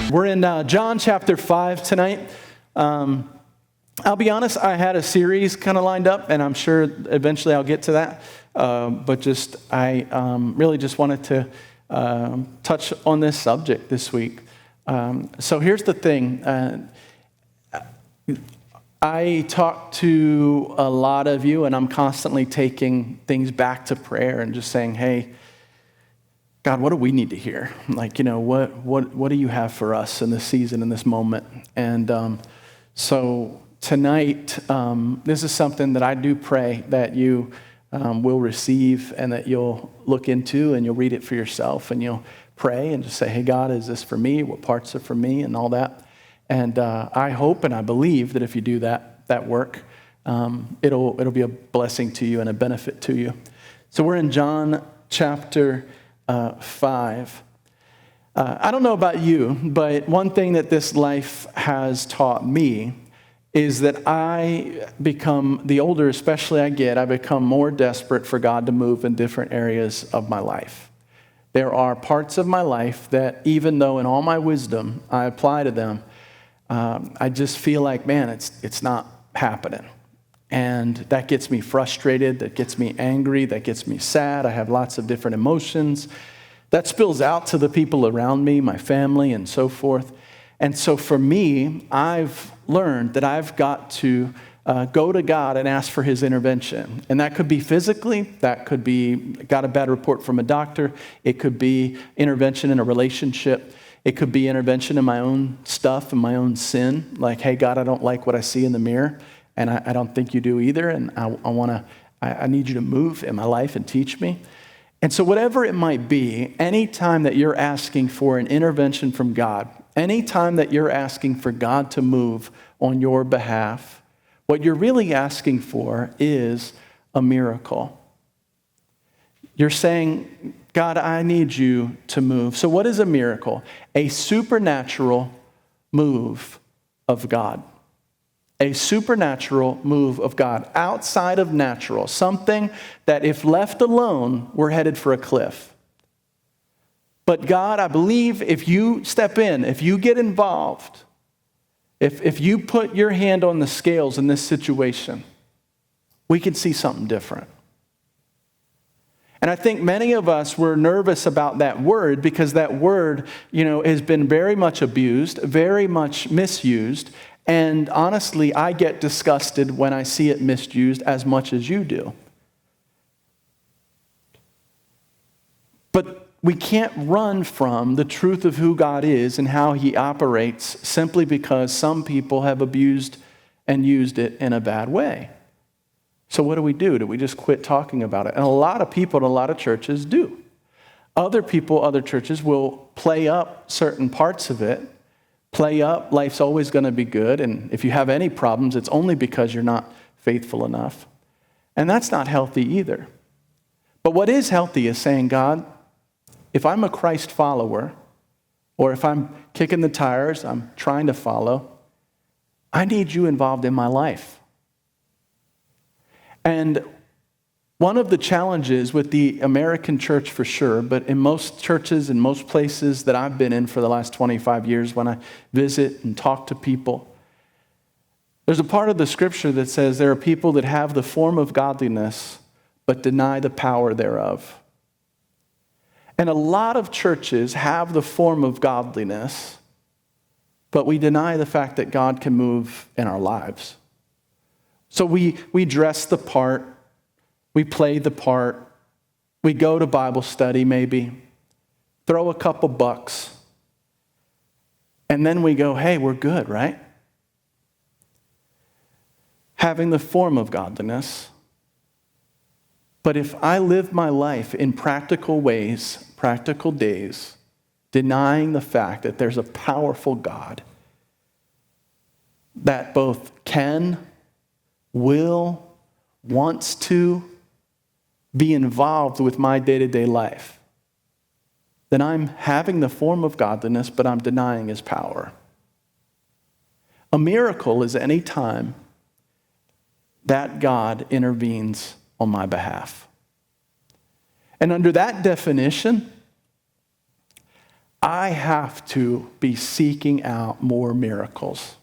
We're in John chapter 5 tonight. I'll be honest, I had a series kind of lined up, and I'm sure eventually I'll get to that. But I really just wanted to touch on this subject this week. So here's the thing. I talk to a lot of you, and I'm constantly taking things back to prayer and just saying, hey, God, what do we need to hear? Like, what do you have for us in this season, in this moment? And so tonight, this is something that I do pray that you will receive and that you'll look into and you'll read it for yourself and you'll pray and just say, hey, God, is this for me? What parts are for me? And all that. And I hope and I believe that if you do that work, it'll be a blessing to you and a benefit to you. So we're in John chapter 5. I don't know about you, but one thing that this life has taught me is that the older especially I get, I become more desperate for God to move in different areas of my life. There are parts of my life that even though in all my wisdom I apply to them, I just feel like, man, it's not happening. And that gets me frustrated, that gets me angry, that gets me sad. I have lots of different emotions. That spills out to the people around me, my family, and so forth. And so for me, I've learned that I've got to go to God and ask for his intervention. And that could be physically, that could be got a bad report from a doctor, it could be intervention in a relationship, it could be intervention in my own stuff and my own sin, like, hey, God, I don't like what I see in the mirror. And I don't think you do either, and I need you to move in my life and teach me. And so whatever it might be, anytime that you're asking for an intervention from God, anytime that you're asking for God to move on your behalf, what you're really asking for is a miracle. You're saying, God, I need you to move. So what is a miracle? A supernatural move of God. A supernatural move of God, outside of natural, something that if left alone, we're headed for a cliff. But God, I believe if you step in, if you get involved, if you put your hand on the scales in this situation, we can see something different. And I think many of us were nervous about that word because that word, has been very much abused, very much misused. And honestly, I get disgusted when I see it misused as much as you do. But we can't run from the truth of who God is and how he operates simply because some people have abused and used it in a bad way. So what do? Do we just quit talking about it? And a lot of people in a lot of churches do. Other churches will play up certain parts of it. Play up, life's always going to be good, and if you have any problems, it's only because you're not faithful enough. And that's not healthy either. But what is healthy is saying, God, if I'm a Christ follower, or if I'm kicking the tires, I'm trying to follow, I need you involved in my life. And one of the challenges with the American church for sure, but in most churches and most places that I've been in for the last 25 years when I visit and talk to people, there's a part of the scripture that says there are people that have the form of godliness but deny the power thereof. And a lot of churches have the form of godliness, but we deny the fact that God can move in our lives. So we dress the part, we play the part, we go to Bible study maybe, throw a couple bucks, and then we go, hey, we're good, right? Having the form of godliness. But if I live my life in practical ways, practical days, denying the fact that there's a powerful God that both can, will, wants to be involved with my day-to-day life, then I'm having the form of godliness, but I'm denying his power. A miracle is any time that God intervenes on my behalf. And under that definition, I have to be seeking out more miracles.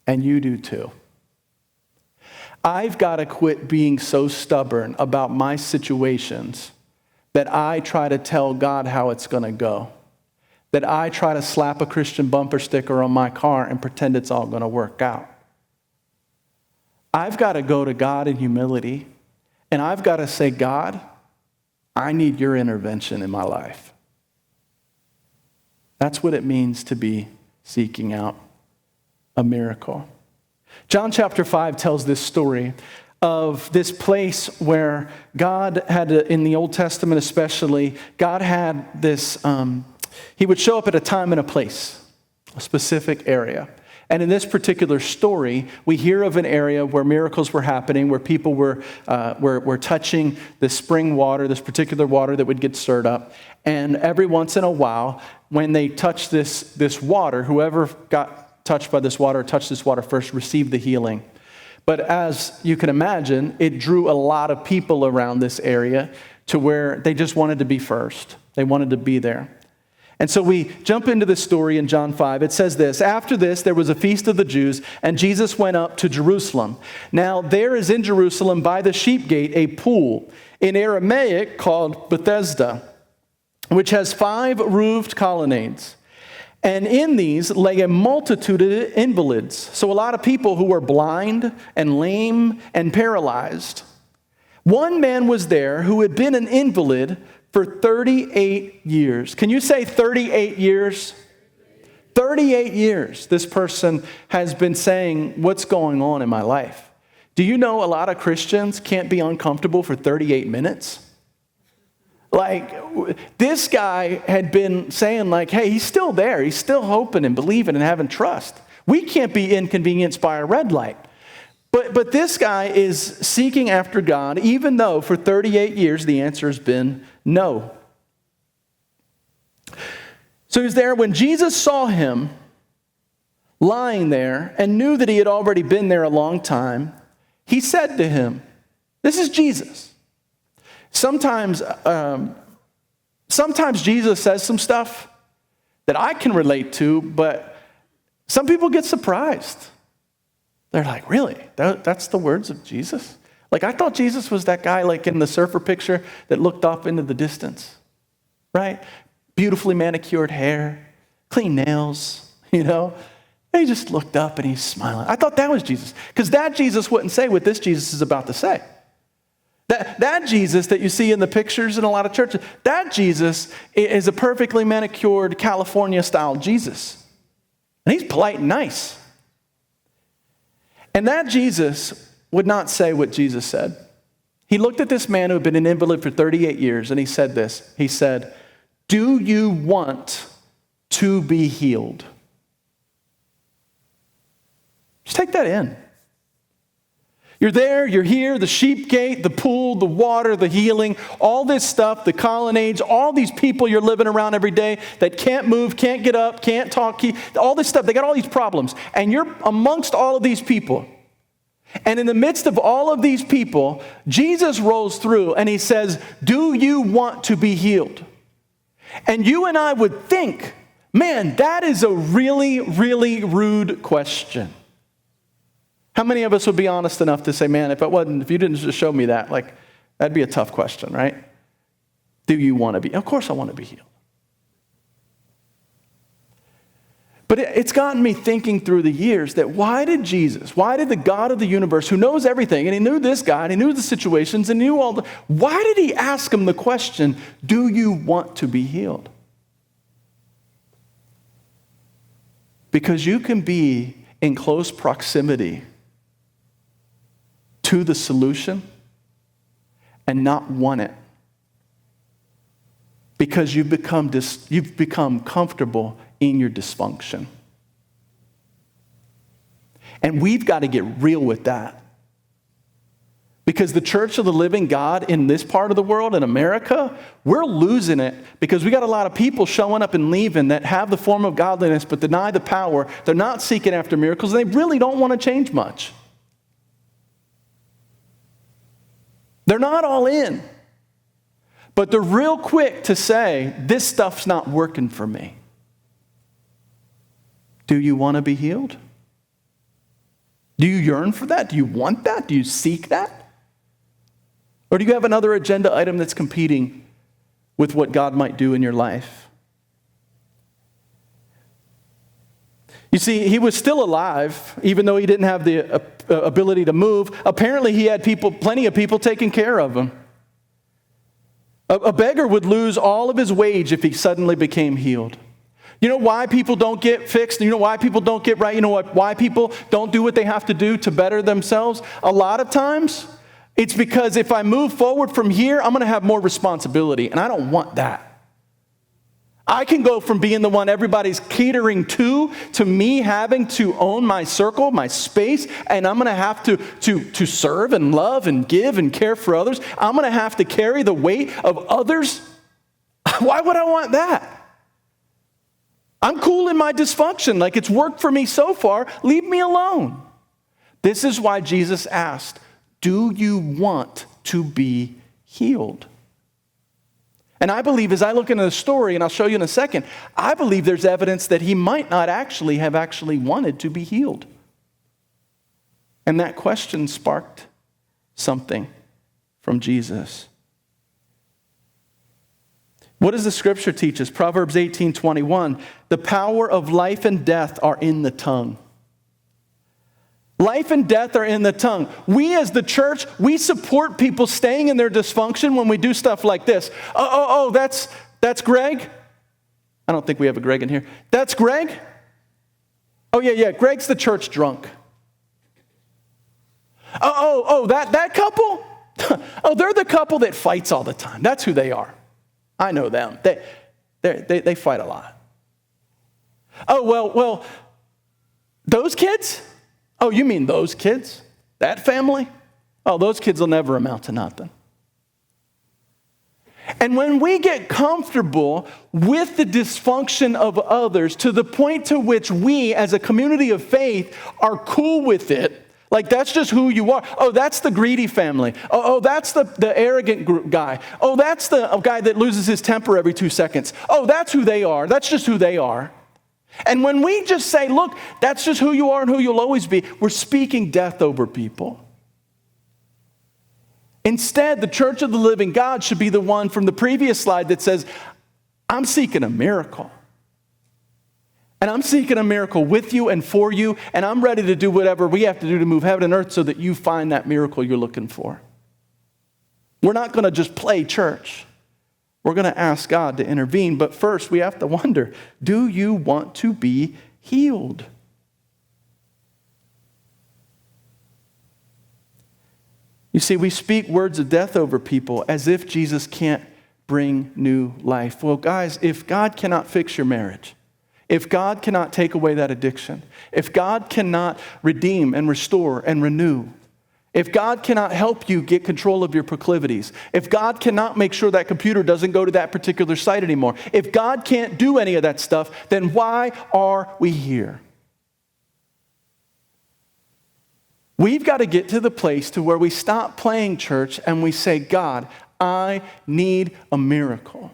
And you do too. I've got to quit being so stubborn about my situations that I try to tell God how it's going to go. That I try to slap a Christian bumper sticker on my car and pretend it's all going to work out. I've got to go to God in humility, and I've got to say, God, I need your intervention in my life. That's what it means to be seeking out a miracle. John chapter 5 tells this story of this place where God had, in the Old Testament especially, God had this, he would show up at a time and a place, a specific area. And in this particular story, we hear of an area where miracles were happening, where people were touching the spring water, this particular water that would get stirred up. And every once in a while, when they touched this water, whoever got touched by this water, touched this water first, received the healing. But as you can imagine, it drew a lot of people around this area to where they just wanted to be first. They wanted to be there. And so we jump into the story in John 5. It says this: after this, there was a feast of the Jews, and Jesus went up to Jerusalem. Now there is in Jerusalem by the sheep gate a pool, in Aramaic called Bethesda, which has 5 roofed colonnades. And in these lay a multitude of invalids. So a lot of people who were blind and lame and paralyzed. One man was there who had been an invalid for 38 years. Can you say 38 years? 38 years this person has been saying, what's going on in my life? Do you know a lot of Christians can't be uncomfortable for 38 minutes? Like, this guy had been saying, like, hey, he's still there. He's still hoping and believing and having trust. We can't be inconvenienced by a red light. But this guy is seeking after God, even though for 38 years the answer has been no. So he's there. When Jesus saw him lying there and knew that he had already been there a long time, he said to him, this is Jesus. Sometimes Jesus says some stuff that I can relate to, but some people get surprised. They're like, really? That's the words of Jesus? Like, I thought Jesus was that guy like in the surfer picture that looked off into the distance, right? Beautifully manicured hair, clean nails, you know? And he just looked up and he's smiling. I thought that was Jesus, because that Jesus wouldn't say what this Jesus is about to say. That Jesus that you see in the pictures in a lot of churches, that Jesus is a perfectly manicured California-style Jesus. And he's polite and nice. And that Jesus would not say what Jesus said. He looked at this man who had been an invalid for 38 years, and he said this. He said, do you want to be healed? Just take that in. You're there, you're here, the sheep gate, the pool, the water, the healing, all this stuff, the colonnades, all these people you're living around every day that can't move, can't get up, can't talk, all this stuff. They got all these problems. And you're amongst all of these people. And in the midst of all of these people, Jesus rolls through and he says, do you want to be healed? And you and I would think, man, that is a really, really rude question. How many of us would be honest enough to say, man, if you didn't just show me that, like, that'd be a tough question, right? Do you want to be? Of course I want to be healed. But it's gotten me thinking through the years that why did the God of the universe, who knows everything, and he knew this guy, and he knew the situations, and knew why did he ask him the question, do you want to be healed? Because you can be in close proximity to the solution and not want it because you've become comfortable in your dysfunction. And we've got to get real with that. Because the church of the living God in this part of the world, in America, we're losing it because we got a lot of people showing up and leaving that have the form of godliness but deny the power. They're not seeking after miracles. They really don't want to change much. They're not all in. but they're real quick to say, this stuff's not working for me. Do you want to be healed? Do you yearn for that? Do you want that? Do you seek that? Or do you have another agenda item that's competing with what God might do in your life? You see, he was still alive, even though he didn't have the ability to move. Apparently, he had plenty of people taking care of him. A beggar would lose all of his wage if he suddenly became healed. You know why people don't get fixed? You know why people don't get right? You know why people don't do what they have to do to better themselves? A lot of times, it's because if I move forward from here, I'm going to have more responsibility, and I don't want that. I can go from being the one everybody's catering to me having to own my circle, my space, and I'm going to have to serve and love and give and care for others. I'm going to have to carry the weight of others. Why would I want that? I'm cool in my dysfunction. Like, it's worked for me so far. Leave me alone. This is why Jesus asked, do you want to be healed? And I believe, as I look into the story, and I'll show you in a second, I believe there's evidence that he might not actually have wanted to be healed. And that question sparked something from Jesus. What does the scripture teach us? Proverbs 18:21, the power of life and death are in the tongue. Life and death are in the tongue. We as the church, we support people staying in their dysfunction when we do stuff like this. That's Greg? I don't think we have a Greg in here. That's Greg? Oh, yeah, Greg's the church drunk. That couple? Oh, they're the couple that fights all the time. That's who they are. I know them. They fight a lot. Oh, well, those kids? Oh, you mean those kids? That family? Oh, those kids will never amount to nothing. And when we get comfortable with the dysfunction of others to the point to which we, as a community of faith, are cool with it, like that's just who you are. Oh, that's the greedy family. Oh, that's the arrogant guy. Oh, that's the guy that loses his temper every 2 seconds. Oh, that's who they are. That's just who they are. And when we just say, look, that's just who you are and who you'll always be, we're speaking death over people. Instead, the church of the living God should be the one from the previous slide that says, I'm seeking a miracle. And I'm seeking a miracle with you and for you, and I'm ready to do whatever we have to do to move heaven and earth so that you find that miracle you're looking for. We're not going to just play church. We're going to ask God to intervene, but first we have to wonder, do you want to be healed? You see, we speak words of death over people as if Jesus can't bring new life. Well, guys, if God cannot fix your marriage, if God cannot take away that addiction, if God cannot redeem and restore and renew, if God cannot help you get control of your proclivities, if God cannot make sure that computer doesn't go to that particular site anymore, if God can't do any of that stuff, then why are we here? We've got to get to the place to where we stop playing church and we say, God, I need a miracle.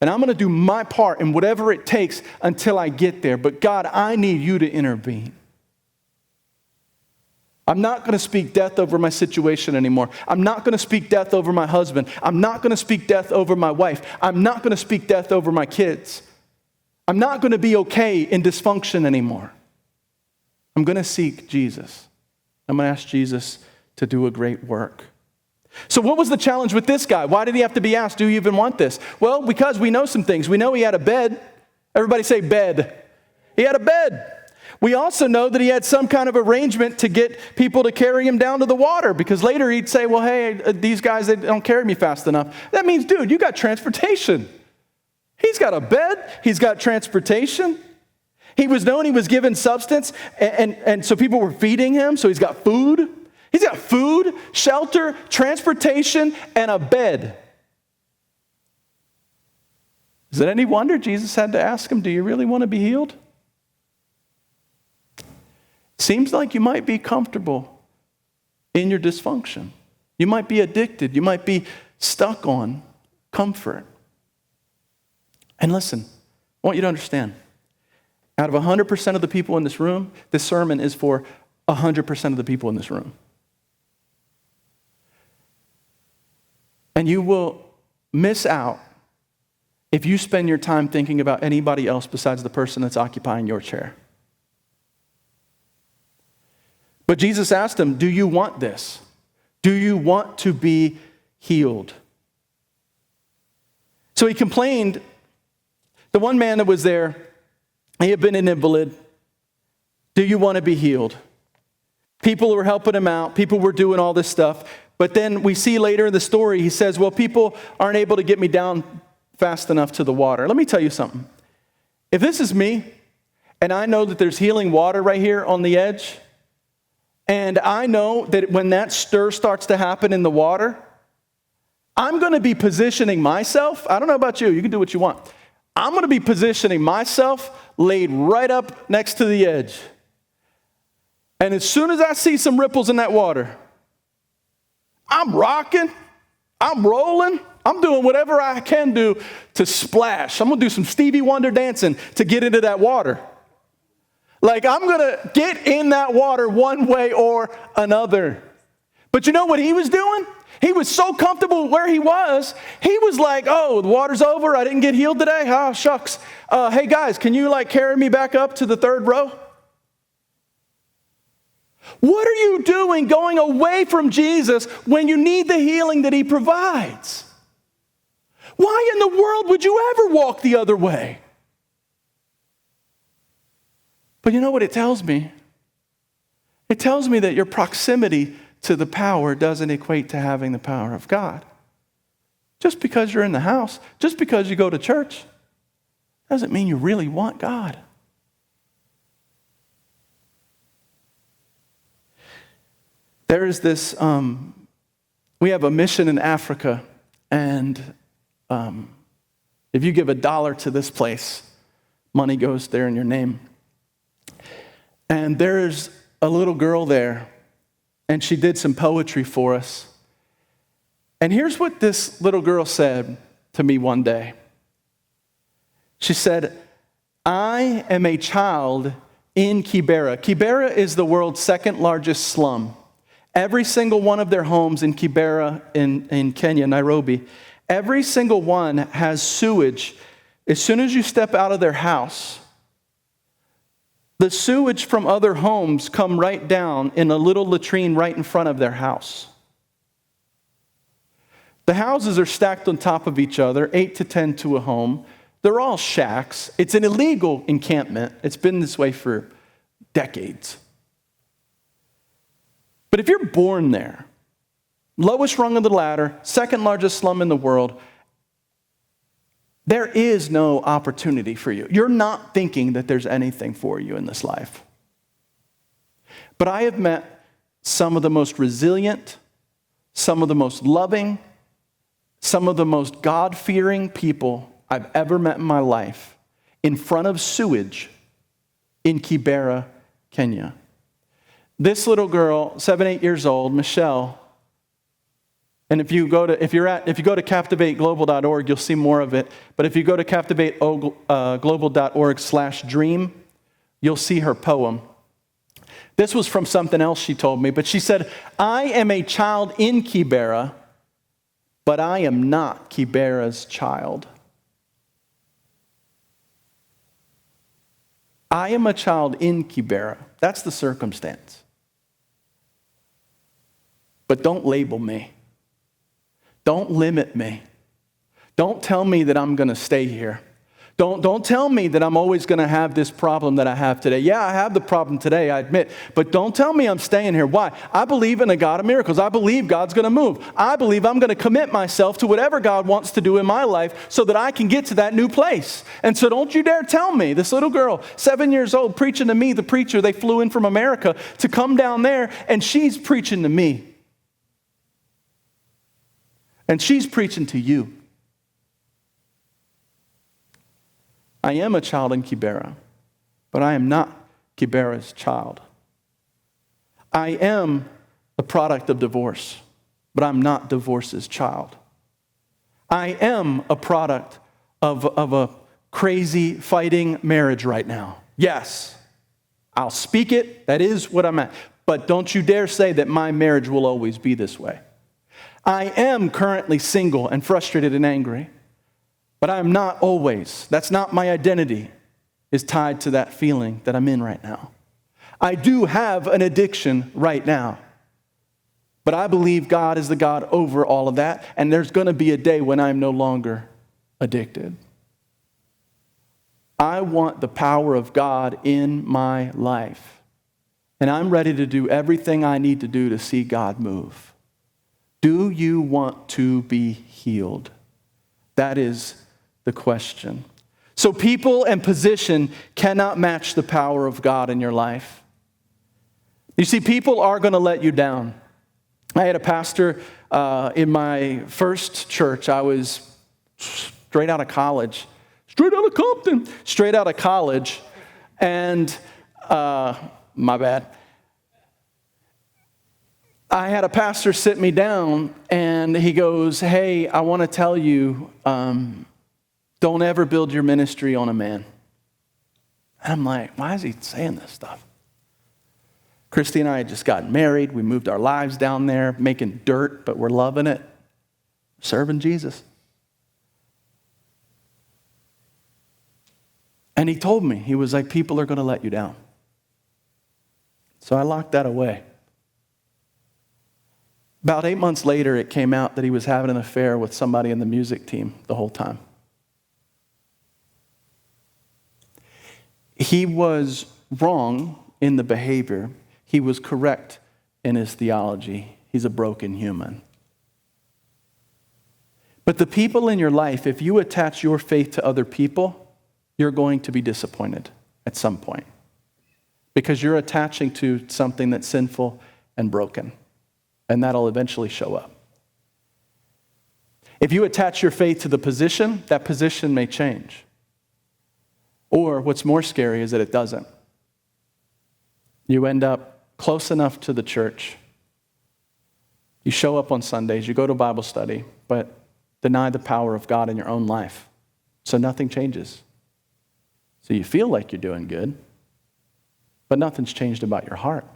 And I'm going to do my part in whatever it takes until I get there. But God, I need you to intervene. I'm not going to speak death over my situation anymore. I'm not going to speak death over my husband. I'm not going to speak death over my wife. I'm not going to speak death over my kids. I'm not going to be okay in dysfunction anymore. I'm going to seek Jesus. I'm going to ask Jesus to do a great work. So what was the challenge with this guy? Why did he have to be asked, do you even want this? Well, because we know some things. We know he had a bed. Everybody say bed. He had a bed. We also know that he had some kind of arrangement to get people to carry him down to the water, because later he'd say, well, hey, these guys, they don't carry me fast enough. That means, dude, you got transportation. He's got a bed. He's got transportation. He was known, he was given substance, and so people were feeding him, so he's got food. He's got food, shelter, transportation, and a bed. Is it any wonder Jesus had to ask him, do you really want to be healed? Seems like you might be comfortable in your dysfunction. You might be addicted. You might be stuck on comfort. And listen, I want you to understand, out of 100% of the people in this room, this sermon is for 100% of the people in this room. And you will miss out if you spend your time thinking about anybody else besides the person that's occupying your chair. But Jesus asked him, do you want this? Do you want to be healed? So he complained. The one man that was there, he had been an invalid. Do you want to be healed? People were helping him out. People were doing all this stuff. But then we see later in the story, he says, well, people aren't able to get me down fast enough to the water. Let me tell you something. If this is me, and I know that there's healing water right here on the edge, and I know that when that stir starts to happen in the water, I'm going to be positioning myself. I don't know about you. You can do what you want. I'm going to be positioning myself laid right up next to the edge. And as soon as I see some ripples in that water, I'm rocking, I'm rolling, I'm doing whatever I can do to splash. I'm going to do some Stevie Wonder dancing to get into that water. Like, I'm going to get in that water one way or another. But you know what he was doing? He was so comfortable where he was. He was like, oh, the water's over. I didn't get healed today. Oh, shucks. Hey, guys, can you carry me back up to the third row? What are you doing going away from Jesus when you need the healing that he provides? Why in the world would you ever walk the other way? But you know what it tells me? It tells me that your proximity to the power doesn't equate to having the power of God. Just because you're in the house, just because you go to church, doesn't mean you really want God. There is this, we have a mission in Africa, and if you give $1 to this place, money goes there in your name. And there's a little girl there, and she did some poetry for us. And here's what this little girl said to me one day. She said, I am a child in Kibera. Kibera is the world's second largest slum. Every single one of their homes in Kibera in Kenya, Nairobi, every single one has sewage. As soon as you step out of their house, the sewage from other homes come right down in a little latrine right in front of their house. The houses are stacked on top of each other, 8 to 10 to a home. They're all shacks. It's an illegal encampment. It's been this way for decades. But if you're born there, lowest rung of the ladder, second largest slum in the world, there is no opportunity for you. You're not thinking that there's anything for you in this life. But I have met some of the most resilient, some of the most loving, some of the most God-fearing people I've ever met in my life in front of sewage in Kibera, Kenya. This little girl, 7, 8 years old, Michelle, and if you go to captivateglobal.org, you'll see more of it. But if you go to captivateglobal.org/dream, you'll see her poem. This was from something else she told me, but she said, I am a child in Kibera, but I am not Kibera's child. I am a child in Kibera. That's the circumstance. But don't label me. Don't limit me. Don't tell me that I'm going to stay here. Don't tell me that I'm always going to have this problem that I have today. Yeah, I have the problem today, I admit. But don't tell me I'm staying here. Why? I believe in a God of miracles. I believe God's going to move. I believe I'm going to commit myself to whatever God wants to do in my life so that I can get to that new place. And so don't you dare tell me, this little girl, 7 years old, preaching to me, the preacher, they flew in from America to come down there, and she's preaching to me. And she's preaching to you. I am a child in Kibera, but I am not Kibera's child. I am the product of divorce, but I'm not divorce's child. I am a product of a crazy fighting marriage right now. Yes, I'll speak it. That is what I'm at. But don't you dare say that my marriage will always be this way. I am currently single and frustrated and angry, but I am not always. That's not my identity, is tied to that feeling that I'm in right now. I do have an addiction right now, but I believe God is the God over all of that, and there's going to be a day when I'm no longer addicted. I want the power of God in my life, and I'm ready to do everything I need to do to see God move. Do you want to be healed? That is the question. So people and position cannot match the power of God in your life. You see, people are going to let you down. I had a pastor in my first church. I was straight out of college, straight out of Compton, straight out of college, and my bad. I had a pastor sit me down, and he goes, "Hey, I want to tell you, don't ever build your ministry on a man." And I'm like, why is he saying this stuff? Christy and I had just gotten married. We moved our lives down there, making dirt, but we're loving it, serving Jesus. And he told me, he was like, people are going to let you down. So I locked that away. About 8 months later, it came out that he was having an affair with somebody in the music team the whole time. He was wrong in the behavior. He was correct in his theology. He's a broken human. But the people in your life, if you attach your faith to other people, you're going to be disappointed at some point, because you're attaching to something that's sinful and broken, and that'll eventually show up. If you attach your faith to the position, that position may change. Or what's more scary is that it doesn't. You end up close enough to the church. You show up on Sundays, you go to Bible study, but deny the power of God in your own life. So nothing changes. So you feel like you're doing good, but nothing's changed about your heart.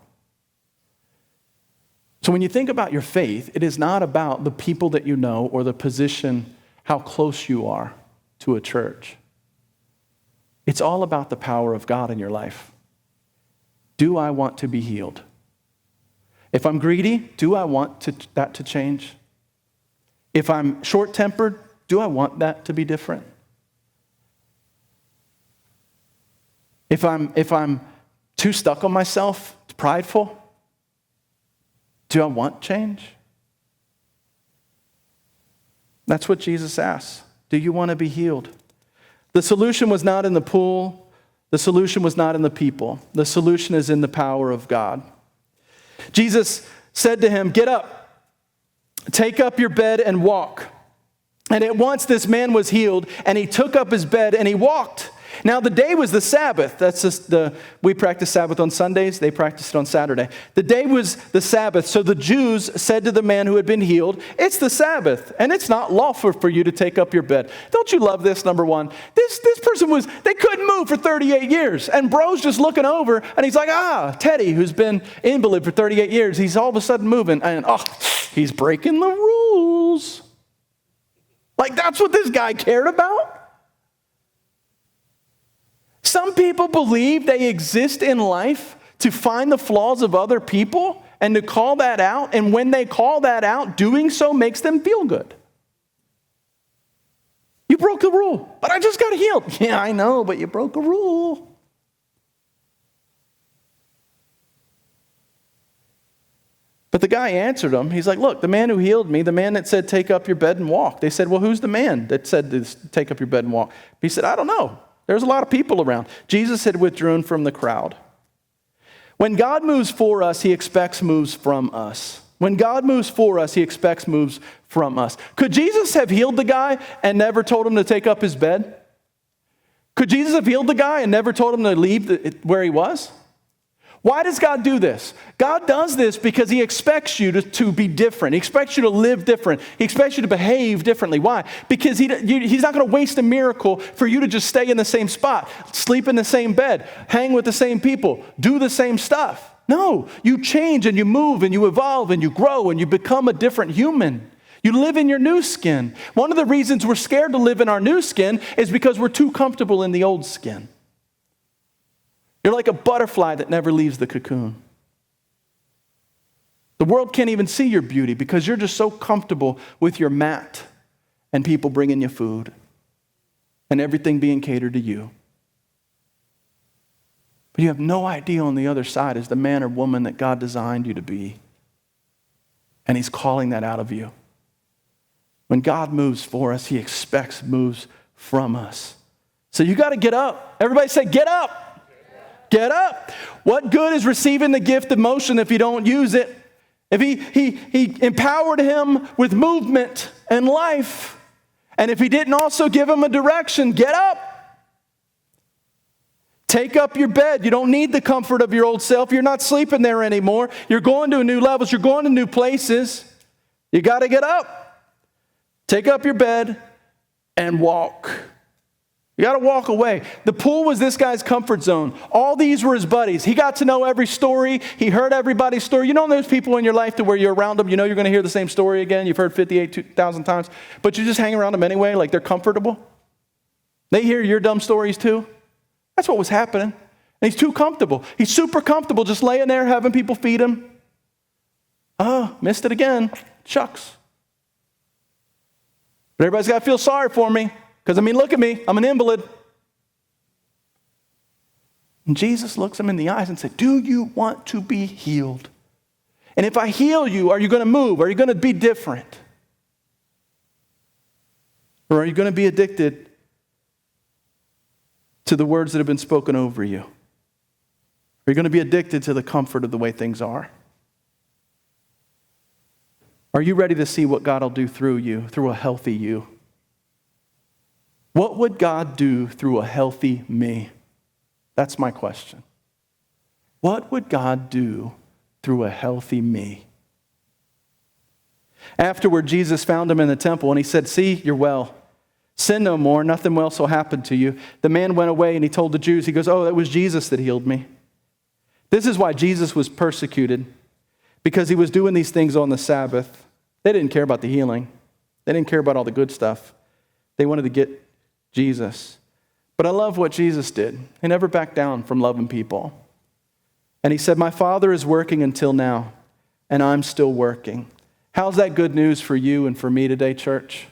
So when you think about your faith, it is not about the people that you know or the position, how close you are to a church. It's all about the power of God in your life. Do I want to be healed? If I'm greedy, do I want that to change? If I'm short-tempered, do I want that to be different? If I'm too stuck on myself, prideful, do I want change? That's what Jesus asks. Do you want to be healed? The solution was not in the pool. The solution was not in the people. The solution is in the power of God. Jesus said to him, "Get up, take up your bed and walk." And at once this man was healed, and he took up his bed and he walked. Now the day was the Sabbath. That's just we practice Sabbath on Sundays. They practiced it on Saturday. The day was the Sabbath. So the Jews said to the man who had been healed, "It's the Sabbath, and it's not lawful for you to take up your bed." Don't you love this? Number one, this person they couldn't move for 38 years. And bro's just looking over, and he's like, Teddy, who's been invalid for 38 years, he's all of a sudden moving, and he's breaking the rules. Like, that's what this guy cared about? Some people believe they exist in life to find the flaws of other people and to call that out. And when they call that out, doing so makes them feel good. You broke the rule, but I just got healed. Yeah, I know, but you broke a rule. But the guy answered him. He's like, "Look, the man who healed me, the man that said, 'Take up your bed and walk.'" They said, "Well, who's the man that said this, 'Take up your bed and walk'?" He said, "I don't know. There's a lot of people around." Jesus had withdrawn from the crowd. When God moves for us, he expects moves from us. When God moves for us, he expects moves from us. Could Jesus have healed the guy and never told him to take up his bed? Could Jesus have healed the guy and never told him to leave where he was? Why does God do this? God does this because he expects you to be different. He expects you to live different. He expects you to behave differently. Why? Because he's not going to waste a miracle for you to just stay in the same spot, sleep in the same bed, hang with the same people, do the same stuff. No, you change and you move and you evolve and you grow and you become a different human. You live in your new skin. One of the reasons we're scared to live in our new skin is because we're too comfortable in the old skin. You're like a butterfly that never leaves the cocoon. The world can't even see your beauty because you're just so comfortable with your mat and people bringing you food and everything being catered to you. But you have no idea on the other side is the man or woman that God designed you to be. And he's calling that out of you. When God moves for us, he expects moves from us. So you got to get up. Everybody say, get up. Get up. What good is receiving the gift of motion if you don't use it? If he empowered him with movement and life, and if he didn't also give him a direction, get up. Take up your bed. You don't need the comfort of your old self. You're not sleeping there anymore. You're going to new levels. You're going to new places. You got to get up. Take up your bed and walk. You got to walk away. The pool was this guy's comfort zone. All these were his buddies. He got to know every story. He heard everybody's story. You know there's people in your life to where you're around them, you know you're going to hear the same story again. You've heard 58,000 times. But you just hang around them anyway, like they're comfortable. They hear your dumb stories too. That's what was happening. And he's too comfortable. He's super comfortable just laying there having people feed him. Oh, missed it again. Shucks. But everybody's got to feel sorry for me. Because, look at me. I'm an invalid. And Jesus looks him in the eyes and said, do you want to be healed? And if I heal you, are you going to move? Are you going to be different? Or are you going to be addicted to the words that have been spoken over you? Are you going to be addicted to the comfort of the way things are? Are you ready to see what God will do through you, through a healthy you? What would God do through a healthy me? That's my question. What would God do through a healthy me? Afterward, Jesus found him in the temple and he said, see, you're well. Sin no more, nothing else will happen to you. The man went away and he told the Jews, he goes, oh, that was Jesus that healed me. This is why Jesus was persecuted, because he was doing these things on the Sabbath. They didn't care about the healing. They didn't care about all the good stuff. They wanted to get Jesus. But I love what Jesus did. He never backed down from loving people. And he said, my Father is working until now, and I'm still working. How's that good news for you and for me today, church?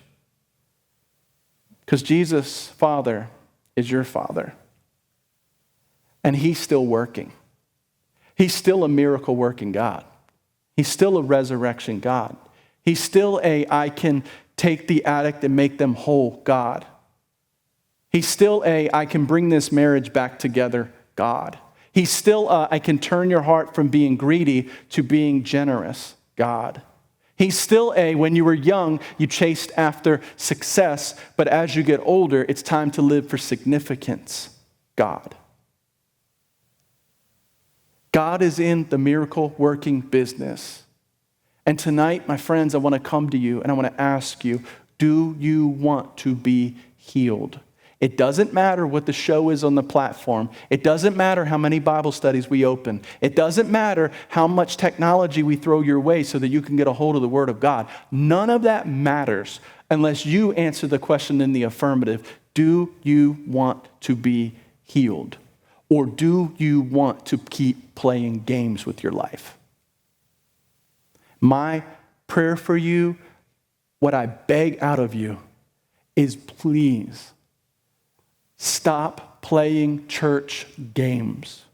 Because Jesus' Father is your Father. And he's still working. He's still a miracle working God. He's still a resurrection God. He's still I can take the addict and make them whole God. He's still I can bring this marriage back together God. He's still I can turn your heart from being greedy to being generous God. He's still when you were young, you chased after success, but as you get older, it's time to live for significance God. God is in the miracle working business. And tonight, my friends, I want to come to you and I want to ask you, do you want to be healed? It doesn't matter what the show is on the platform. It doesn't matter how many Bible studies we open. It doesn't matter how much technology we throw your way so that you can get a hold of the Word of God. None of that matters unless you answer the question in the affirmative. Do you want to be healed? Or do you want to keep playing games with your life? My prayer for you, what I beg out of you, is please stop playing church games.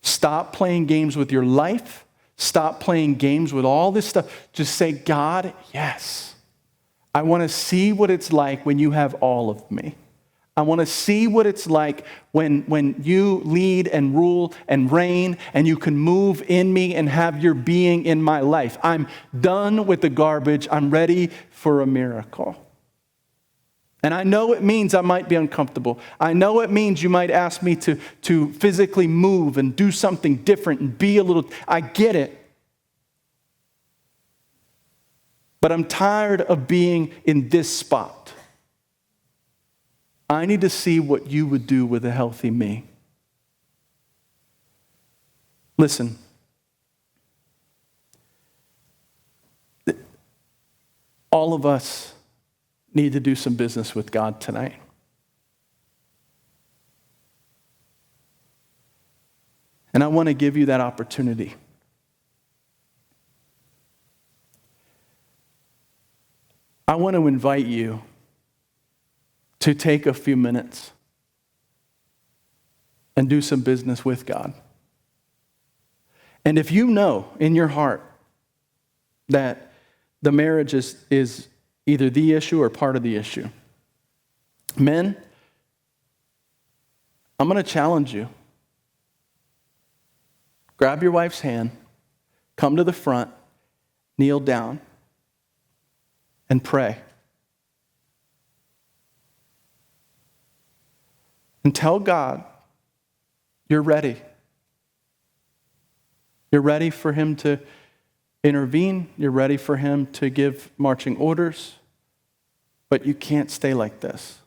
Stop playing games with your life. Stop playing games with all this stuff. Just say, God, yes. I want to see what it's like when you have all of me. I want to see what it's like when you lead and rule and reign and you can move in me and have your being in my life. I'm done with the garbage. I'm ready for a miracle. And I know it means I might be uncomfortable. I know it means you might ask me to physically move and do something different and be a little, I get it. But I'm tired of being in this spot. I need to see what you would do with a healthy me. Listen. All of us need to do some business with God tonight. And I want to give you that opportunity. I want to invite you to take a few minutes and do some business with God. And if you know in your heart that the marriage is either the issue or part of the issue, men, I'm going to challenge you. Grab your wife's hand, come to the front, kneel down, and pray. And tell God you're ready. You're ready for Him to intervene. You're ready for Him to give marching orders. But you can't stay like this.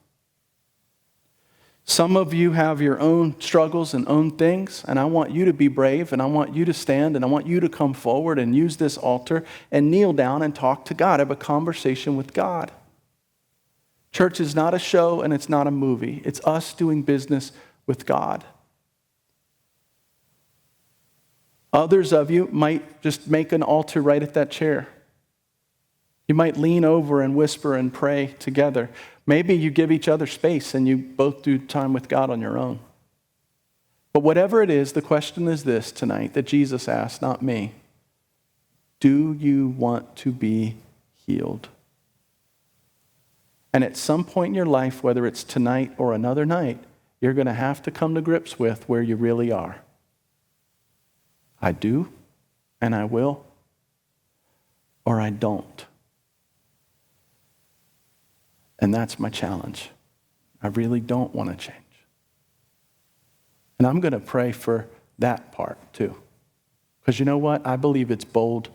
Some of you have your own struggles and own things, and I want you to be brave, and I want you to stand, and I want you to come forward and use this altar and kneel down and talk to God. Have a conversation with God. Church is not a show and it's not a movie. It's us doing business with God. Others of you might just make an altar right at that chair. You might lean over and whisper and pray together. Maybe you give each other space and you both do time with God on your own. But whatever it is, the question is this tonight that Jesus asked, not me. Do you want to be healed? And at some point in your life, whether it's tonight or another night, you're going to have to come to grips with where you really are. I do, and I will, or I don't. And that's my challenge. I really don't want to change. And I'm going to pray for that part too. Because you know what? I believe it's bold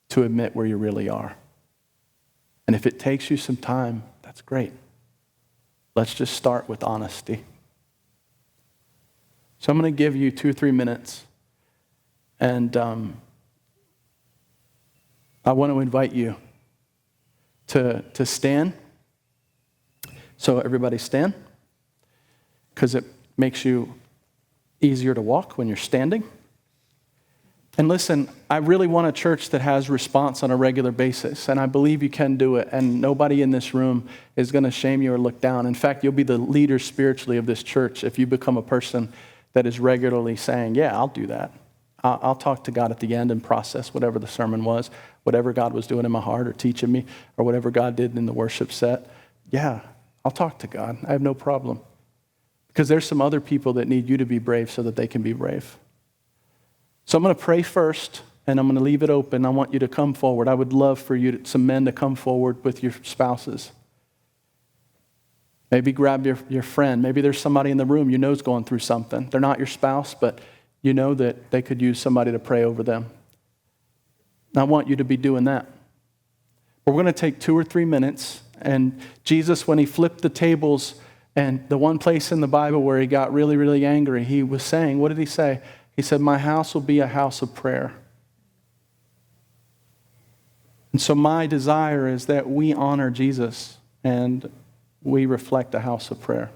to admit where you really are. And if it takes you some time, that's great. Let's just start with honesty. So I'm going to give you 2 or 3 minutes. And I want to invite you to stand. So everybody stand, because it makes you easier to walk when you're standing. And listen, I really want a church that has response on a regular basis, and I believe you can do it, and nobody in this room is going to shame you or look down. In fact, you'll be the leader spiritually of this church if you become a person that is regularly saying, yeah, I'll do that. I'll talk to God at the end and process whatever the sermon was, whatever God was doing in my heart or teaching me, or whatever God did in the worship set. Yeah, I'll talk to God. I have no problem. Because there's some other people that need you to be brave so that they can be brave. So I'm going to pray first, and I'm going to leave it open. I want you to come forward. I would love for some men to come forward with your spouses. Maybe grab your friend. Maybe there's somebody in the room you know is going through something. They're not your spouse, but you know that they could use somebody to pray over them. And I want you to be doing that. We're going to take 2 or 3 minutes. And Jesus, when he flipped the tables, and the one place in the Bible where he got really, really angry, he was saying, what did he say? He said, my house will be a house of prayer. And so my desire is that we honor Jesus and we reflect a house of prayer.